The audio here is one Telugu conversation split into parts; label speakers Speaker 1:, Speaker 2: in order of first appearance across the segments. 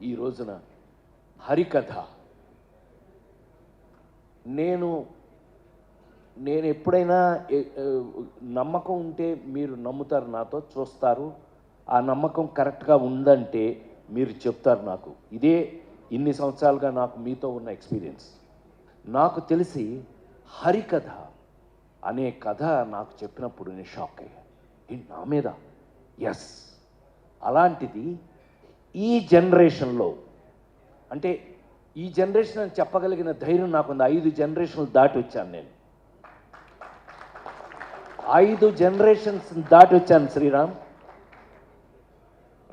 Speaker 1: ఈ రోజున హరికథ నేను ఎప్పుడైనా నమ్మకం ఉంటే మీరు నమ్ముతారు, నాతో చూస్తారు. ఆ నమ్మకం కరెక్ట్గా ఉందంటే మీరు చెప్తారు నాకు. ఇదే ఇన్ని సంవత్సరాలుగా నాకు మీతో ఉన్న ఎక్స్పీరియన్స్. నాకు తెలిసి హరికథ అనే కథ నాకు చెప్పినప్పుడు నేను షాక్ అయ్యా. నా మీద ఎస్, అలాంటిది ఈ జనరేషన్లో, అంటే ఈ జనరేషన్ అని చెప్పగలిగిన ధైర్యం నాకుంది. 5 జనరేషన్లు దాటి వచ్చాను నేను. 5 జనరేషన్స్ దాటి వచ్చాను. శ్రీరామ్,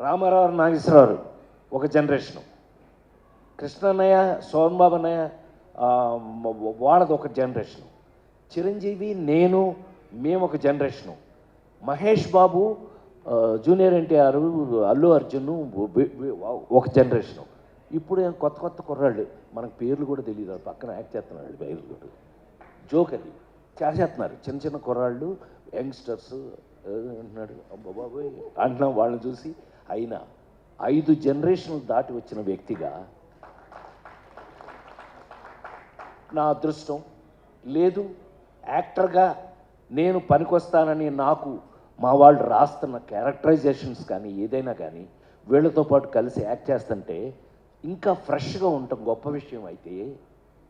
Speaker 1: రామారావు, నాగేశ్వరరావు ఒక జనరేషను, కృష్ణన్నయ్య, సోమన్ బాబు అన్నయ్య వాళ్ళది ఒక జనరేషను, చిరంజీవి, నేను, మేము ఒక జనరేషను, మహేష్ బాబు, జూనియర్ ఎన్టీఆర్, అల్లు అర్జున్ ఒక జనరేషను. ఇప్పుడు కొత్త కుర్రాళ్ళు, మనకు పేర్లు కూడా తెలియదు, పక్కన యాక్ట్ చేస్తున్నాడు, పేర్లు కూడా జోక్ అది చేసేస్తున్నారు. చిన్న కుర్రాళ్ళు, యంగ్స్టర్స్ అంటున్నాడు, బాబోయ్ అంటున్నాం వాళ్ళని చూసి. అయినా 5 జనరేషన్లు దాటి వచ్చిన వ్యక్తిగా నా అదృష్టం లేదు. యాక్టర్గా నేను పనికొస్తానని నాకు మా వాళ్ళు రాస్తున్న క్యారెక్టరైజేషన్స్ కానీ ఏదైనా కానీ వీళ్ళతో పాటు కలిసి యాక్ట్ చేస్తుంటే ఇంకా ఫ్రెష్గా ఉండటం గొప్ప విషయం. అయితే